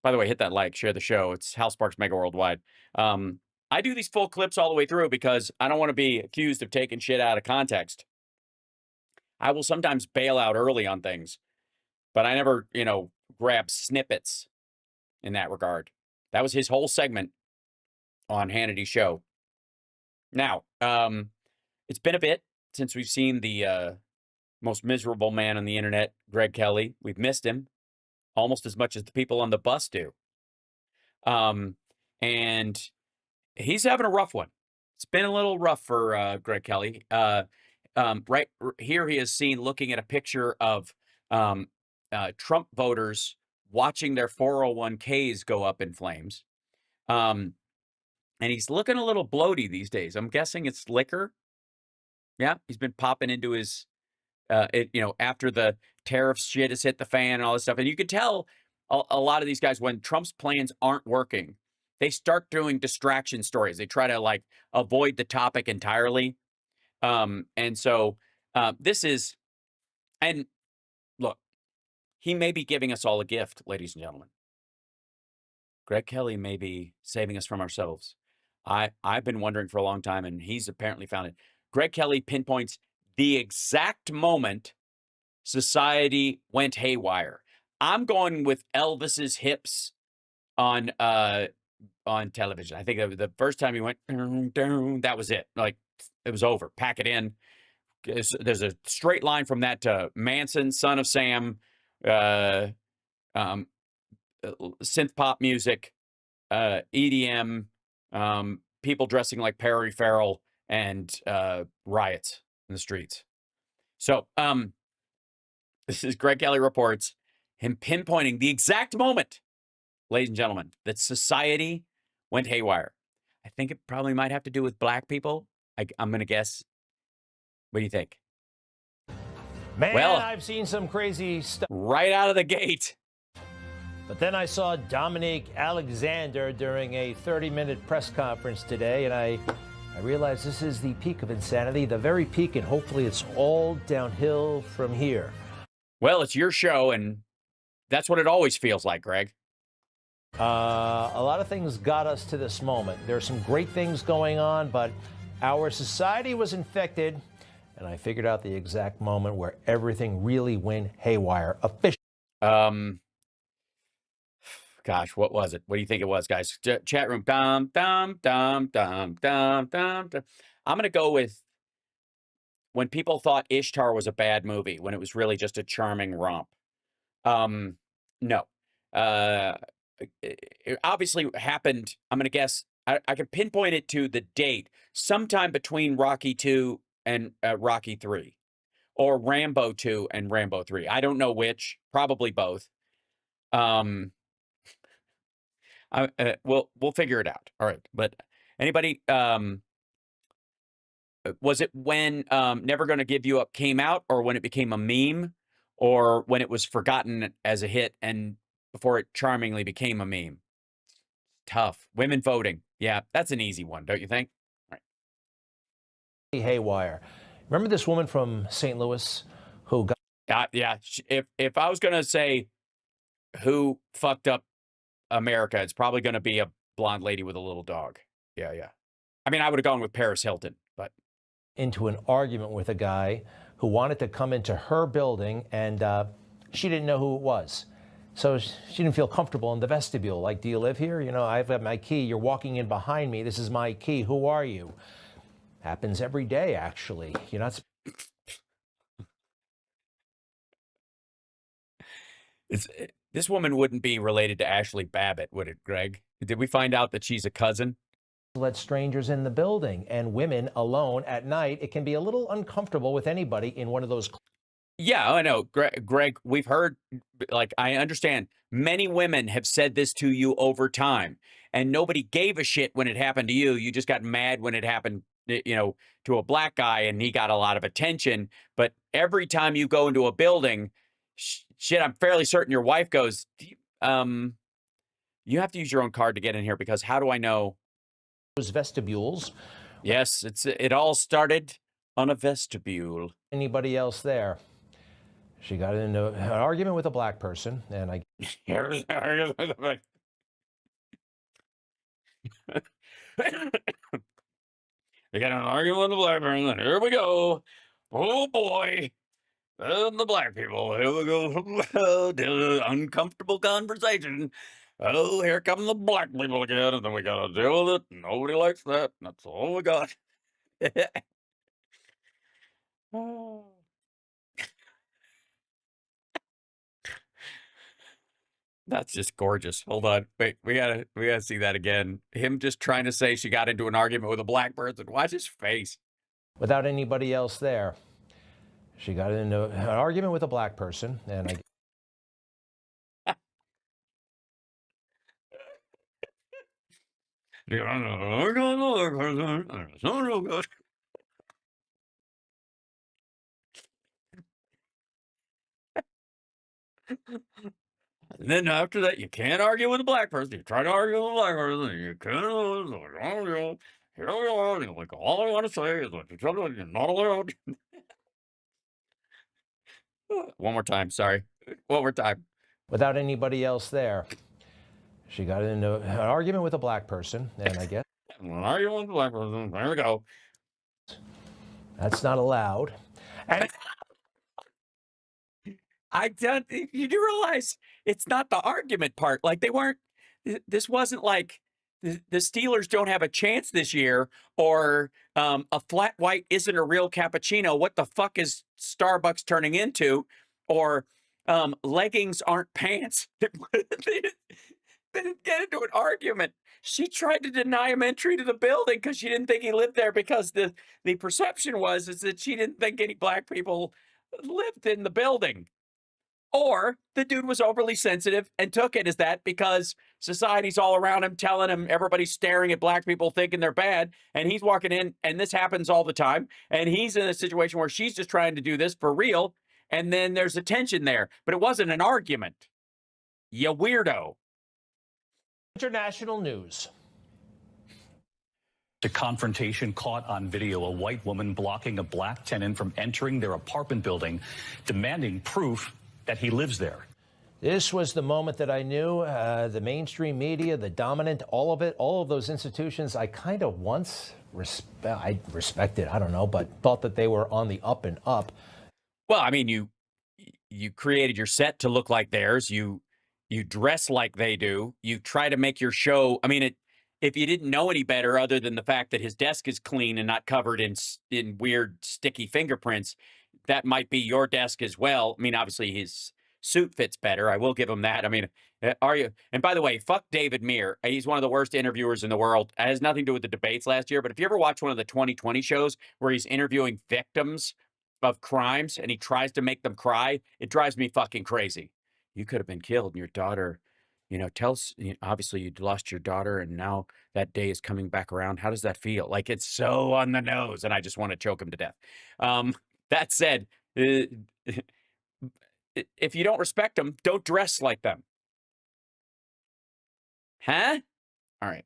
By the way, hit that like, share the show. It's Hal Sparks Mega Worldwide. I do these full clips all the way through because I don't want to be accused of taking shit out of context. I will sometimes bail out early on things, but I never, grab snippets in that regard. That was his whole segment on Hannity's show. Now, it's been a bit since we've seen the most miserable man on the internet, Greg Kelly. We've missed him almost as much as the people on the bus do. And he's having a rough one. It's been a little rough for Greg Kelly. Here he is seen looking at a picture of Trump voters watching their 401ks go up in flames. And he's looking a little bloaty these days. I'm guessing it's liquor. Yeah, he's been popping into his, after the tariff shit has hit the fan and all this stuff. And you can tell a lot of these guys, when Trump's plans aren't working, they start doing distraction stories. They try to avoid the topic entirely. And so this is, and look, he may be giving us all a gift, ladies and gentlemen. Greg Kelly may be saving us from ourselves. I've been wondering for a long time, and he's apparently found it. Greg Kelly pinpoints the exact moment society went haywire. I'm going with Elvis's hips on television. I think the first time he went, that was it. It was over. Pack it in. There's a straight line from that to Manson, Son of Sam, synth pop music, EDM, people dressing like Perry Farrell, and riots in the streets. So this is Greg Kelly reports, him pinpointing the exact moment, ladies and gentlemen, that society went haywire. I think it probably might have to do with black people. I'm going to guess. What do you think? Man, well, I've seen some crazy stuff. Right out of the gate. But then I saw Dominique Alexander during a 30-minute press conference today, and I realized this is the peak of insanity, the very peak, and hopefully it's all downhill from here. Well, it's your show, and that's what it always feels like, Greg. A lot of things got us to this moment. There are some great things going on, but our society was infected, and I figured out the exact moment where everything really went haywire. Officially. Gosh, what was it? What do you think it was, guys? Chat room. Dum, dum, dum, dum, dum, dum, dum. I'm going to go with when people thought Ishtar was a bad movie, when it was really just a charming romp. No. It obviously happened, I'm going to guess, I could pinpoint it to the date, sometime between Rocky 2 and Rocky 3, or Rambo 2 and Rambo 3. I don't know which, probably both. We'll figure it out. All right. But anybody, was it when Never Gonna Give You Up came out, or when it became a meme, or when it was forgotten as a hit and before it charmingly became a meme? Tough. Women voting. Yeah, that's an easy one, don't you think? All right. Haywire. Remember this woman from St. Louis who got... yeah. If I was going to say who fucked up America, it's probably going to be a blonde lady with a little dog. Yeah. I mean, I would have gone with Paris Hilton, but... into an argument with a guy who wanted to come into her building, and she didn't know who it was. So she didn't feel comfortable in the vestibule. Like, do you live here? You know, I've got my key. You're walking in behind me. This is my key. Who are you? Happens every day, actually. You're not... This woman wouldn't be related to Ashley Babbitt, would it, Greg? Did we find out that she's a cousin? Let strangers in the building, and women alone at night. It can be a little uncomfortable with anybody in one of those. Yeah, I know, Greg, we've heard, I understand many women have said this to you over time, and nobody gave a shit when it happened to you. You just got mad when it happened, to a black guy, and he got a lot of attention. But every time you go into a building, shit, I'm fairly certain your wife goes, you have to use your own card to get in here, because how do I know? Those vestibules. Yes, it all started on a vestibule. Anybody else there? She got into an argument with a black person, and They got an argument with the black person, and here we go. Oh boy. And the black people, here we go. Uncomfortable conversation. Oh, here come the black people again, and then we gotta deal with it. Nobody likes that. That's all we got. Oh. That's just gorgeous. Hold on. Wait, we gotta see that again. Him just trying to say she got into an argument with a black person. Watch his face. without anybody else there. She got into an argument with a black person, and I And then after that, you can't argue with a black person. You try to argue with a black person, you can't. Here we are. Like, all I want to say is that you're not allowed. One more time. Sorry. One more time. without anybody else there. She got into an argument with a black person, and I guess Arguing with a black person. There we go. that's not allowed. And I don't. You do realize it's not the argument part. Like they weren't. This wasn't like the Steelers don't have a chance this year, or a flat white isn't a real cappuccino. What the fuck is Starbucks turning into? Or leggings aren't pants. They didn't get into an argument. She tried to deny him entry to the building because she didn't think he lived there, because the perception was is that she didn't think any black people lived in the building. Or the dude was overly sensitive and took it as that because society's all around him telling him everybody's staring at black people thinking they're bad. And he's walking in, and this happens all the time. And he's in a situation where she's just trying to do this for real. And then there's a tension there. But it wasn't an argument. You weirdo. international news. A confrontation caught on video, a white woman blocking a black tenant from entering their apartment building, demanding proof that he lives there. This was the moment that I knew the mainstream media, the dominant, all of it, all of those institutions, I kind of once respected, I don't know, but thought that they were on the up and up. Well, I mean, you created your set to look like theirs. You dress like they do. You try to make your show. I mean, if you didn't know any better, other than the fact that his desk is clean and not covered in weird sticky fingerprints, that might be your desk as well. I mean, obviously his suit fits better. I will give him that. I mean, are you? And by the way, fuck David Meir. He's one of the worst interviewers in the world. It has nothing to do with the debates last year. But if you ever watch one of the 2020 shows where he's interviewing victims of crimes and he tries to make them cry, it drives me fucking crazy. You could have been killed, and your daughter, obviously you'd lost your daughter, and now that day is coming back around. How does that feel? Like, it's so on the nose, and I just want to choke him to death. That said, if you don't respect them, don't dress like them. Huh? All right.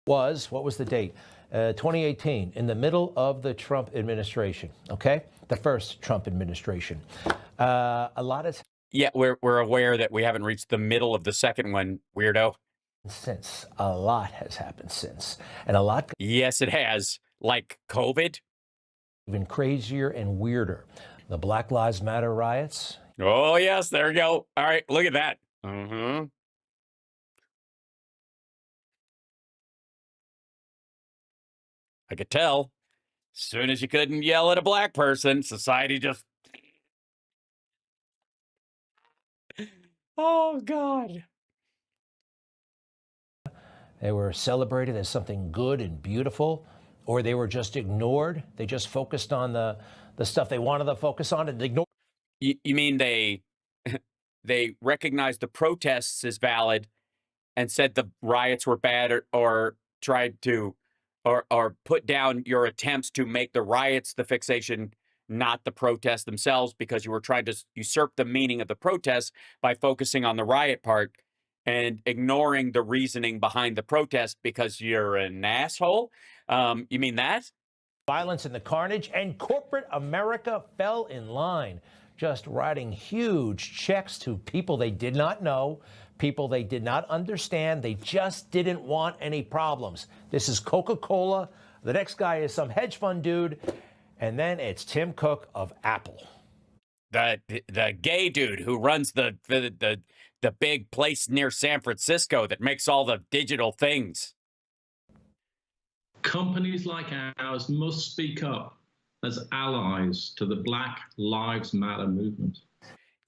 What was the date? 2018, in the middle of the Trump administration, okay? The first Trump administration. A lot of Yeah, we're aware that we haven't reached the middle of the second one, weirdo. since. A lot has happened since. And a lot Yes, it has. Like COVID. even crazier and weirder. The Black Lives Matter riots. Oh, yes, there we go. All right, look at that. Mm-hmm. I could tell. As soon as you couldn't yell at a black person, society just... Oh, God. They were celebrated as something good and beautiful, or they were just ignored. They just focused on the stuff they wanted to focus on and ignored. You mean they recognized the protests as valid and said the riots were bad, or tried to or put down your attempts to make the riots the fixation, not the protests themselves, because you were trying to usurp the meaning of the protests by focusing on the riot part and ignoring the reasoning behind the protest because you're an asshole? You mean that? Violence and the carnage, and corporate America fell in line, just writing huge checks to people they did not know, people they did not understand. They just didn't want any problems. This is Coca-Cola. The next guy is some hedge fund dude. And then it's Tim Cook of Apple. The gay dude who runs the big place near San Francisco that makes all the digital things. Companies like ours must speak up as allies to the Black Lives Matter movement.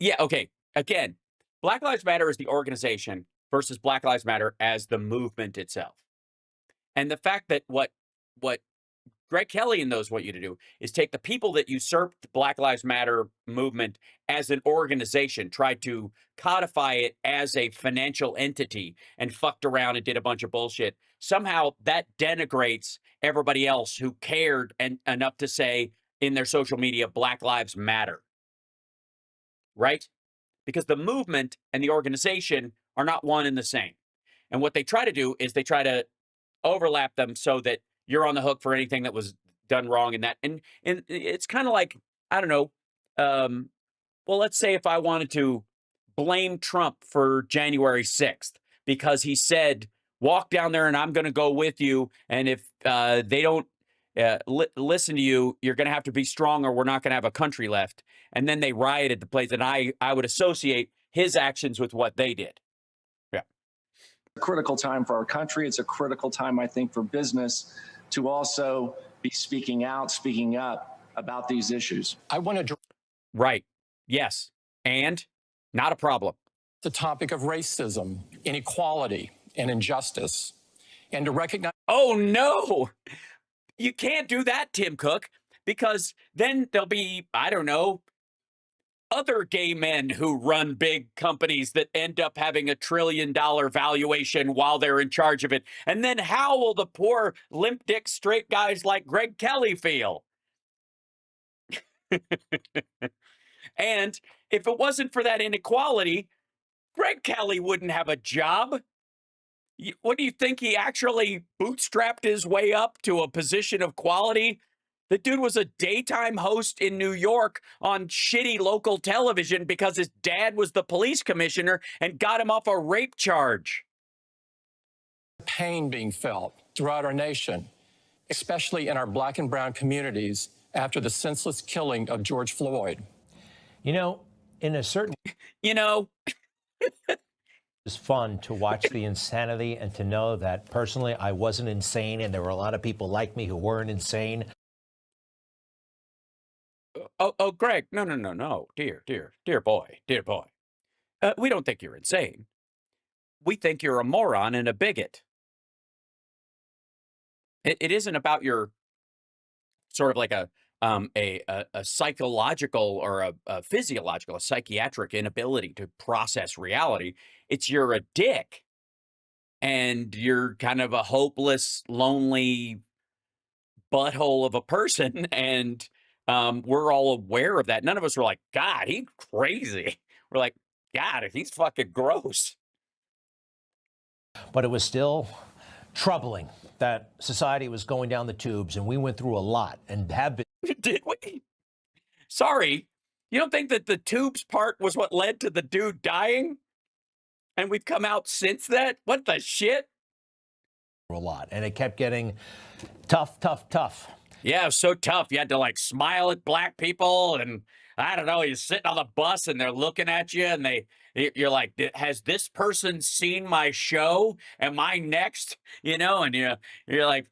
Yeah, okay. Again, Black Lives Matter is the organization versus Black Lives Matter as the movement itself. And the fact that what Greg Kelly and those want you to do is take the people that usurped the Black Lives Matter movement as an organization, tried to codify it as a financial entity, and fucked around and did a bunch of bullshit. Somehow that denigrates everybody else who cared enough to say in their social media, Black Lives Matter. Right? Because the movement and the organization are not one and the same. And what they try to do is they try to overlap them so that you're on the hook for anything that was done wrong in that. And it's kind of like, I don't know, well, let's say if I wanted to blame Trump for January 6th because he said, walk down there and I'm going to go with you. And if they don't listen to you, you're going to have to be strong or we're not going to have a country left. And then they rioted the place, and I would associate his actions with what they did. Yeah. Critical time for our country. It's a critical time, I think, for business to also be speaking out, speaking up about these issues. I want to Right. Yes. And not a problem. the topic of racism, inequality, and injustice, and to recognize. Oh, no. You can't do that, Tim Cook, because then there'll be, I don't know, other gay men who run big companies that end up having $1 trillion valuation while they're in charge of it. And then how will the poor limp dick straight guys like Greg Kelly feel? And if it wasn't for that inequality, Greg Kelly wouldn't have a job. What do you think? He actually bootstrapped his way up to a position of quality? The dude was a daytime host in New York on shitty local television because his dad was the police commissioner and got him off a rape charge. Pain being felt throughout our nation, especially in our Black and brown communities after the senseless killing of George Floyd. You know, in a certain You know, it's fun to watch the insanity and to know that personally I wasn't insane and there were a lot of people like me who weren't insane. oh, Greg, no, dear boy. We don't think you're insane. We think you're a moron and a bigot. It isn't about your sort of like a psychological or a physiological, a psychiatric inability to process reality. It's you're a dick and you're kind of a hopeless, lonely butthole of a person. And we're all aware of that. None of us were like, God, he's crazy. We're like, God, he's fucking gross. But it was still troubling that society was going down the tubes, and we went through a lot and have been. Did we? Sorry. You don't think that the tubes part was what led to the dude dying? And we've come out since that? What the shit? A lot, and it kept getting tough. Yeah, it was so tough. You had to like smile at black people, and I don't know, you're sitting on the bus and they're looking at you and you're like, has this person seen my show? Am I next? You know, and you're like,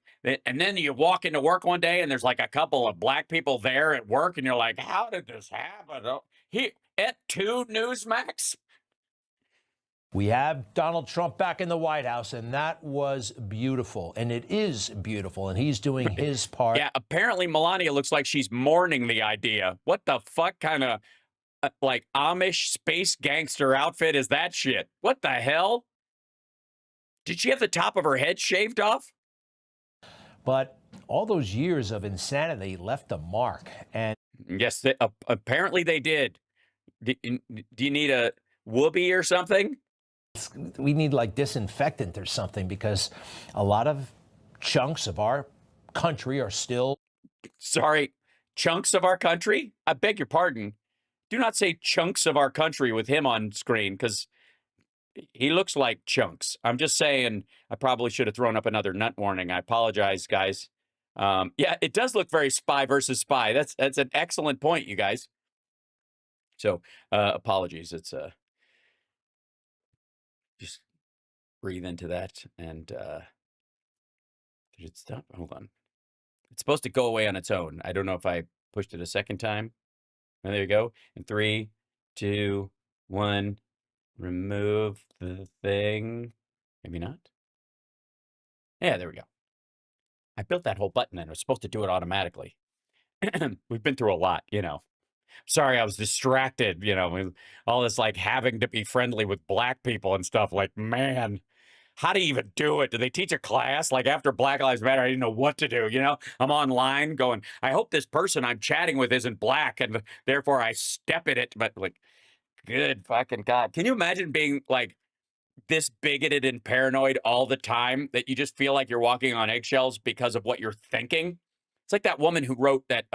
and then you walk into work one day and there's like a couple of black people there at work and you're like, how did this happen? Oh, at 2 Newsmax? We have Donald Trump back in the White House, and that was beautiful. And it is beautiful, and he's doing his part. Yeah, apparently Melania looks like she's mourning the idea. What the fuck kind of like Amish space gangster outfit is that shit? What the hell? Did she have the top of her head shaved off? But all those years of insanity left a mark. And yes, apparently they did. Do you need a whoopee or something? we need like disinfectant or something, because a lot of chunks of our country are still. Sorry, chunks of our country? I beg your pardon. Do not say chunks of our country with him on screen, because He looks like chunks. I'm just saying, I probably should have thrown up another nut warning. I apologize, guys. Yeah, it does look very spy versus spy. That's an excellent point, you guys. So, apologies. It's just breathe into that and did it stop? Hold on. It's supposed to go away on its own. I don't know if I pushed it a second time. And there you go. And 3, 2, 1. Remove the thing. Maybe not. Yeah, there we go. I built that whole button and it was supposed to do it automatically. We've been through a lot, you know. Sorry, I was distracted, you know, with all this like having to be friendly with black people and stuff. Like, man, how do you even do it? Do they teach a class? Like after Black Lives Matter, I didn't know what to do. You know, I'm online going, I hope this person I'm chatting with isn't black and therefore I step in it. But like, good fucking God. Can you imagine being like this bigoted and paranoid all the time that you just feel like you're walking on eggshells because of what you're thinking? It's like that woman who wrote that,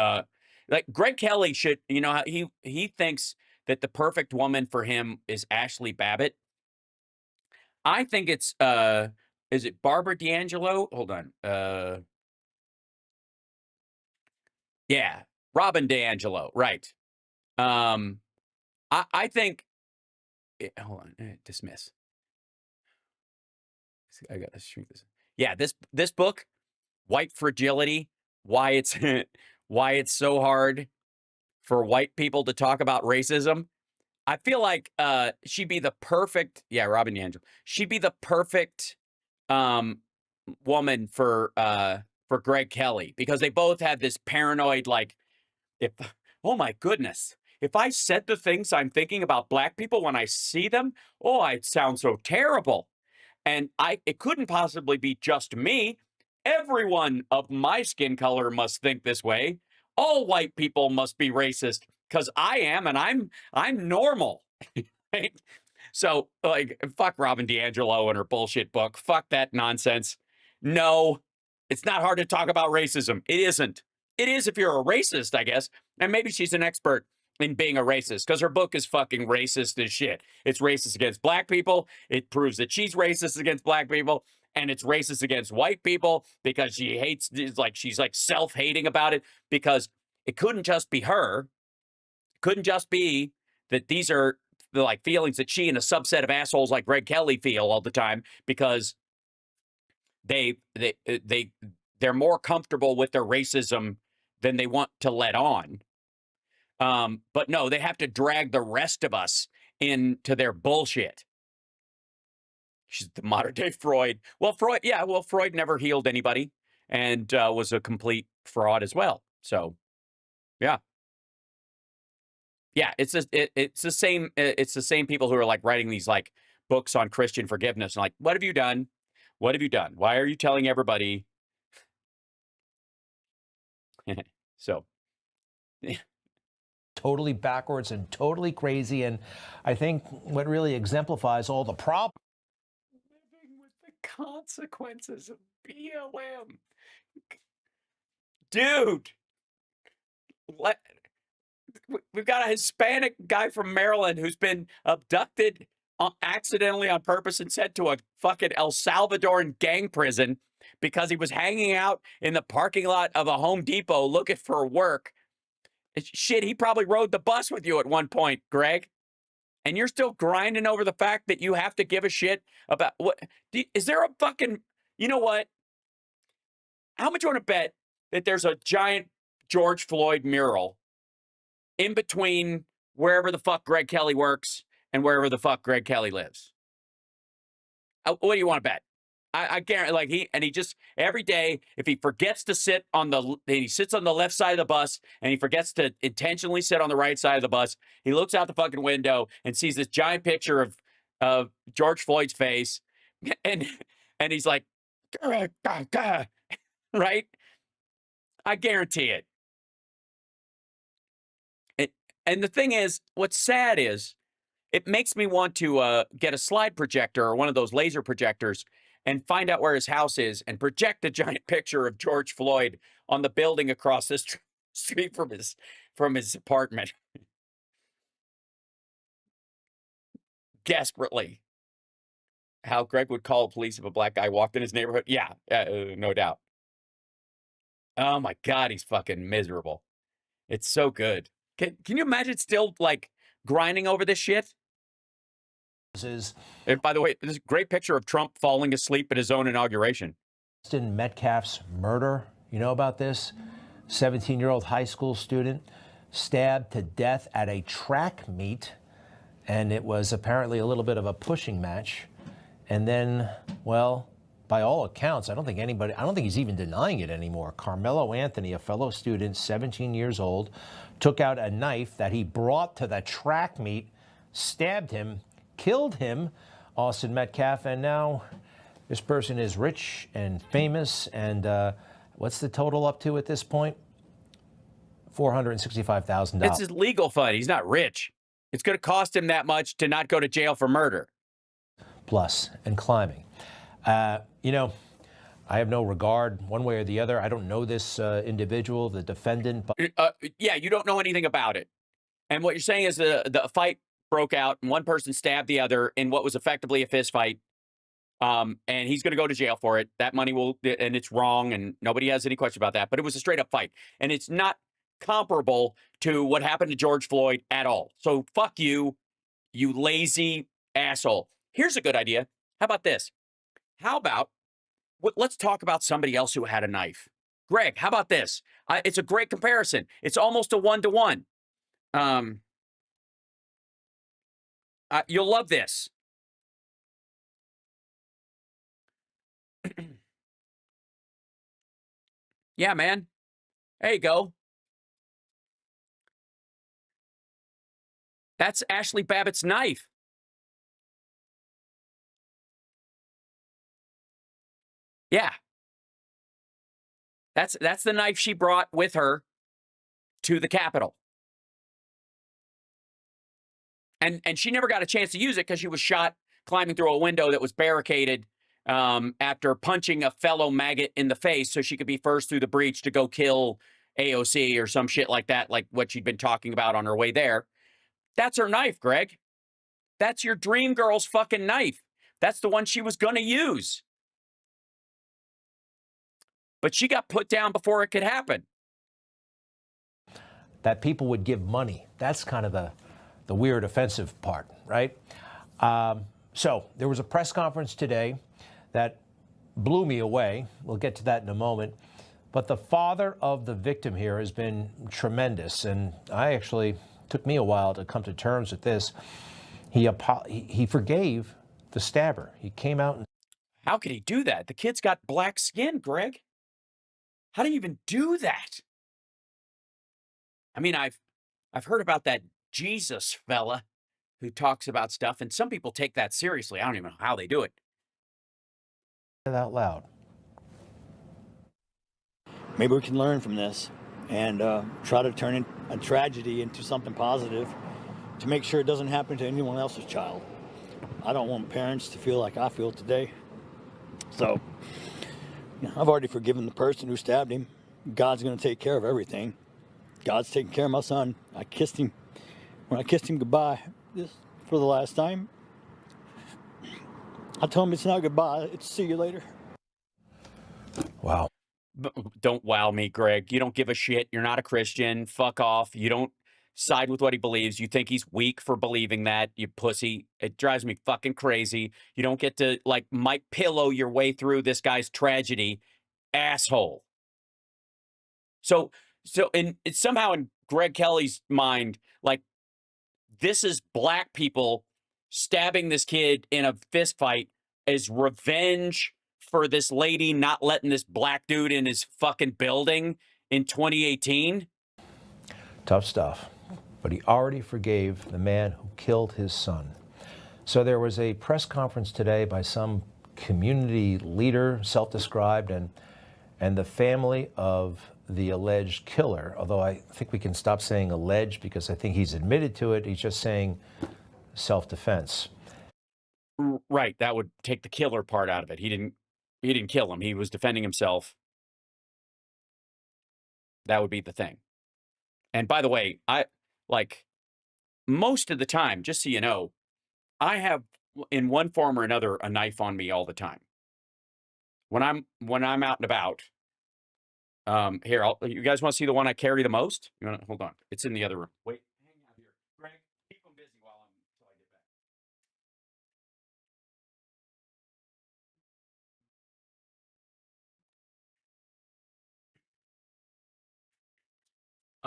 like Greg Kelly should, you know, he thinks that the perfect woman for him is Ashley Babbitt. I think it's is it Barbara D'Angelo? Hold on. Yeah, Robin DiAngelo, right. I think hold on, dismiss. I gotta shrink this. Yeah, this book, White Fragility, why it's why it's so hard for white people to talk about racism. I feel like she'd be the perfect, yeah, Robin DiAngelo. She'd be the perfect um woman for Greg Kelly because they both have this paranoid like if oh my goodness, if I said the things I'm thinking about black people when I see them, oh, I'd sound so terrible. And it couldn't possibly be just me. Everyone of my skin color must think this way. All white people must be racist because I am, and I'm normal. Right? So, like, fuck Robin DiAngelo and her bullshit book. Fuck that nonsense. No, it's not hard to talk about racism. It isn't. It is if you're a racist, I guess. And maybe she's an expert in being a racist because her book is fucking racist as shit. It's racist against black people. It proves that she's racist against black people. And it's racist against white people because she hates, like, she's like self-hating about it because it couldn't just be her. It couldn't just be that these are the like feelings that she and a subset of assholes like Greg Kelly feel all the time because they they're more comfortable with their racism than they want to let on. But no, they have to drag the rest of us into their bullshit. She's the modern day Freud. Well, Freud never healed anybody and was a complete fraud as well. So, yeah. Yeah, it's just, it's the same people who are like writing these like books on Christian forgiveness and like, what have you done? What have you done? Why are you telling everybody? So, Totally backwards and totally crazy. And I think what really exemplifies all the problems. living with the consequences of BLM. Dude, what? We've got a Hispanic guy from Maryland who's been abducted accidentally on purpose and sent to a fucking El Salvadoran gang prison because he was hanging out in the parking lot of a Home Depot looking for work. Shit, he probably rode the bus with you at one point, Greg. And you're still grinding over the fact that you have to give a shit about what? Is there a fucking, you know what? How much you want to bet that there's a giant George Floyd mural in between wherever the fuck Greg Kelly works and wherever the fuck Greg Kelly lives? What do you want to bet? I guarantee, like he just every day, if he forgets to sit on he sits on the left side of the bus and he forgets to intentionally sit on the right side of the bus, he looks out the fucking window and sees this giant picture of George Floyd's face, and he's like, "Gah, gah, gah," right? I guarantee it. And the thing is, what's sad is, it makes me want to get a slide projector or one of those laser projectors and find out where his house is and project a giant picture of George Floyd on the building across this street from his apartment. Desperately. how Greg would call police if a black guy walked in his neighborhood. Yeah, no doubt. Oh my God, he's fucking miserable. It's so good. Can you imagine still like grinding over this shit? Is And by the way, this is a great picture of Trump falling asleep at his own inauguration. Austin Metcalf's murder. You know about this? 17-year-old high school student stabbed to death at a track meet, and it was apparently a little bit of a pushing match. And then, well, by all accounts, I don't think he's even denying it anymore. Carmelo Anthony, a fellow student, 17 years old, took out a knife that he brought to the track meet, stabbed him, killed him, Austin Metcalf, and now this person is rich and famous, and what's the total up to at this point? $465,000. It's his legal fund. He's not rich. It's going to cost him that much to not go to jail for murder. Plus, and climbing. You know, I have no regard one way or the other. I don't know this individual, the defendant. But yeah, you don't know anything about it. And what you're saying is the fight broke out and one person stabbed the other in what was effectively a fist fight. And he's going to go to jail for it. That money will, and it's wrong, and nobody has any question about that. But it was a straight up fight. And it's not comparable to what happened to George Floyd at all. So fuck you, you lazy asshole. Here's a good idea. How about this? How about, let's talk about somebody else who had a knife. Greg, how about this? It's a great comparison. It's almost a 1-to-1. You'll love this. Yeah, man. There you go. That's Ashley Babbitt's knife. Yeah. That's the knife she brought with her to the Capitol. And she never got a chance to use it because she was shot climbing through a window that was barricaded after punching a fellow maggot in the face so she could be first through the breach to go kill AOC or some shit like that, like what she'd been talking about on her way there. That's her knife, Greg. That's your dream girl's fucking knife. That's the one she was going to use. But she got put down before it could happen. that people would give money. That's kind of the weird, offensive part, right? So there was a press conference today that blew me away. We'll get to that in a moment. But the father of the victim here has been tremendous. And took me a while to come to terms with this. He forgave the stabber. He came out and... How could he do that? The kid's got black skin, Greg. How do you even do that? I mean, I've heard about that Jesus fella who talks about stuff, and some people take that seriously. I don't even know how they do it. Out loud. Maybe we can learn from this and try to turn a tragedy into something positive to make sure it doesn't happen to anyone else's child. I don't want parents to feel like I feel today. So, I've already forgiven the person who stabbed him. God's going to take care of everything. God's taking care of my son. I kissed him. When I kissed him goodbye for the last time, I told him it's not goodbye, it's see you later. Wow. Don't wow me, Greg. You don't give a shit. You're not a Christian. Fuck off. You don't side with what he believes. You think he's weak for believing that, you pussy. It drives me fucking crazy. You don't get to, like, Mike Pillow your way through this guy's tragedy, asshole. So it's somehow in Greg Kelly's mind, like, this is black people stabbing this kid in a fist fight as revenge for this lady not letting this black dude in his fucking building in 2018. Tough stuff. But he already forgave the man who killed his son. So there was a press conference today by some community leader, self-described, and the family of the alleged killer, although I think we can stop saying alleged because I think he's admitted to it. He's just saying self-defense. Right. That would take the killer part out of it. He didn't kill him. He was defending himself. That would be the thing. And by the way, most of the time, just so you know, I have in one form or another, a knife on me all the time. When I'm out and about, here, you guys want to see the one I carry the most? You want to hold on? It's in the other room. Wait, hang out here, Greg. Keep them busy until I get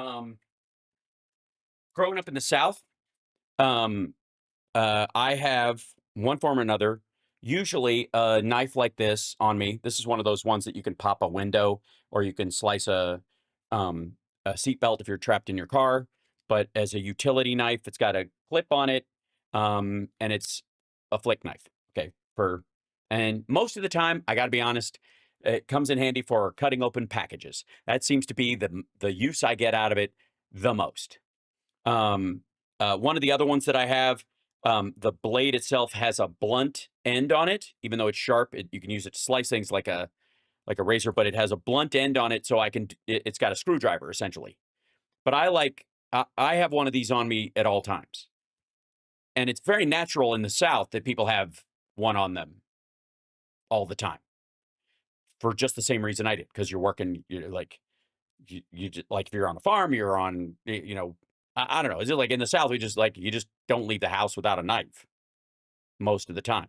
back. Growing up in the South, um, I have one form or another, usually a knife like this on me. This is one of those ones that you can pop a window or you can slice a seatbelt if you're trapped in your car. But as a utility knife, it's got a clip on it, and it's a flick knife. Okay, and most of the time, I got to be honest, it comes in handy for cutting open packages. That seems to be the use I get out of it the most. One of the other ones that I have, the blade itself has a blunt end on it, even though it's sharp. You can use it to slice things like a razor, but it has a blunt end on it, so it's got a screwdriver essentially. But I have one of these on me at all times, and it's very natural in the South that people have one on them all the time for just the same reason I did, because you're working, you're like you just, like if you're on a farm, you're on, I don't know. Is it like in the South, we just like, you just don't leave the house without a knife most of the time.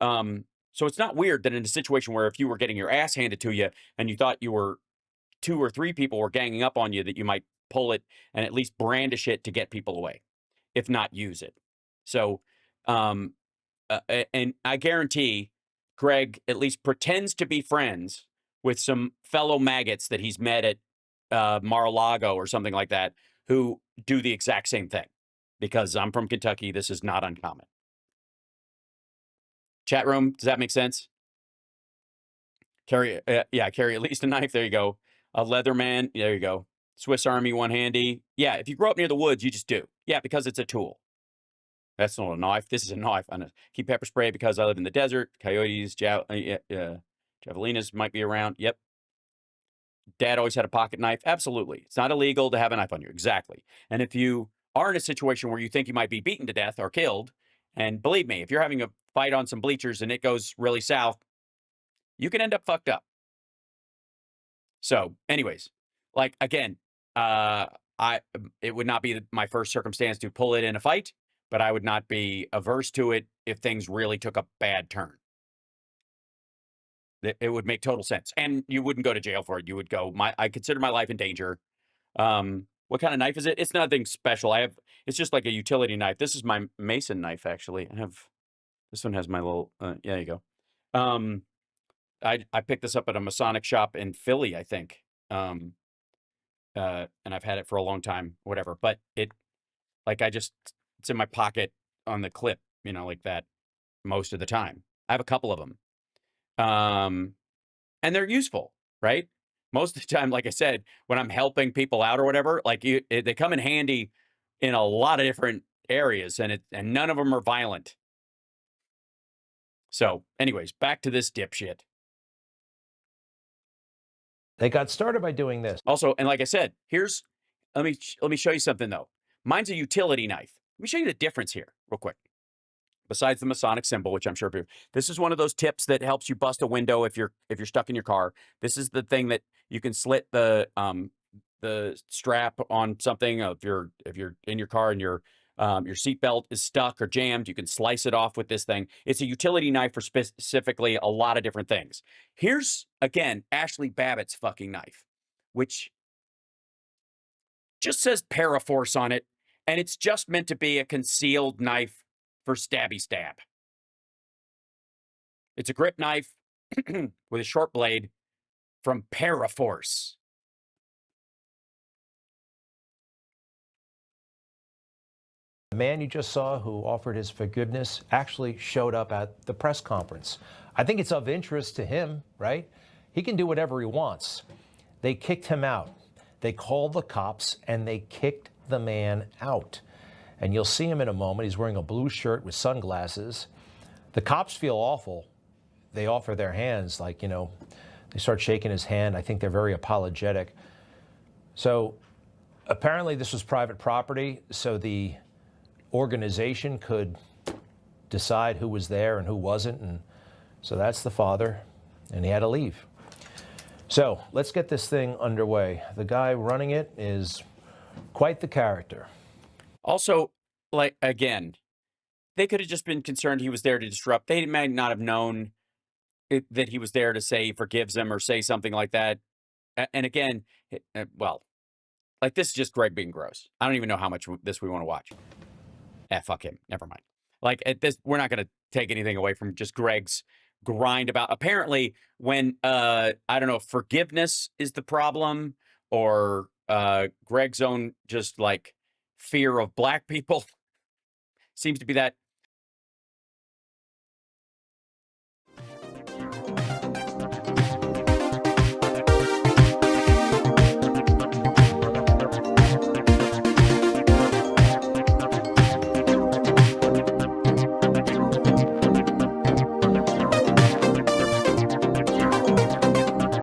So it's not weird that in a situation where if you were getting your ass handed to you and you thought you were 2 or 3 people were ganging up on you, that you might pull it and at least brandish it to get people away, if not use it. So, and I guarantee Greg at least pretends to be friends with some fellow maggots that he's met at Mar-a-Lago or something like that, who do the exact same thing. Because I'm from Kentucky, this is not uncommon. Chat room, does that make sense? Carry at least a knife. There you go. A Leatherman. There you go. Swiss Army one handy. Yeah, if you grow up near the woods, you just do. Yeah, because it's a tool. That's not a knife. This is a knife. Keep pepper spray because I live in the desert. Coyotes, javelinas might be around. Yep. Dad always had a pocket knife. Absolutely. It's not illegal to have a knife on you. Exactly. And if you are in a situation where you think you might be beaten to death or killed, and believe me, if you're having a fight on some bleachers and it goes really south, you can end up fucked up. So anyways, like, again, it would not be my first circumstance to pull it in a fight, but I would not be averse to it if things really took a bad turn. It would make total sense. And you wouldn't go to jail for it. You would go, I consider my life in danger. What kind of knife is it? It's nothing special. It's just like a utility knife. This is my Mason knife, actually. This one has my little, yeah, there you go. I picked this up at a Masonic shop in Philly, I think. And I've had it for a long time, whatever. But it's in my pocket on the clip, like that most of the time. I have a couple of them. And they're useful, right? Most of the time, like I said, when I'm helping people out or whatever, like they come in handy in a lot of different areas, and none of them are violent. So anyways, back to this dipshit. They got started by doing this. Also, and like I said, let me show you something though. Mine's a utility knife. Let me show you the difference here real quick. Besides the Masonic symbol, which I'm sure this is one of those tips that helps you bust a window if you're stuck in your car. This is the thing that you can slit the strap on something. If you're in your car and your seatbelt is stuck or jammed, you can slice it off with this thing. It's a utility knife for specifically a lot of different things. Here's again Ashley Babbitt's fucking knife, which just says Paraforce on it, and it's just meant to be a concealed knife for stabby stab. It's a grip knife with a short blade from Paraforce. The man you just saw who offered his forgiveness actually showed up at the press conference. I think it's of interest to him, right? He can do whatever he wants. They kicked him out. They called the cops and they kicked the man out. And you'll see him in a moment. He's wearing a blue shirt with sunglasses. The cops feel awful. They offer their hands, like, they start shaking his hand. I think they're very apologetic. So apparently this was private property, so the organization could decide who was there and who wasn't. And so that's the father, and he had to leave. So let's get this thing underway. The guy running it is quite the character. Also, like, again, they could have just been concerned he was there to disrupt. They might not have known that he was there to say he forgives him or say something like that. And again, well, like, this is just Greg being gross. I don't even know how much this we want to watch. Fuck him. Never mind. Like, at this, we're not going to take anything away from just Greg's grind about. Apparently, when I don't know if forgiveness is the problem or Greg's own just like fear of black people seems to be that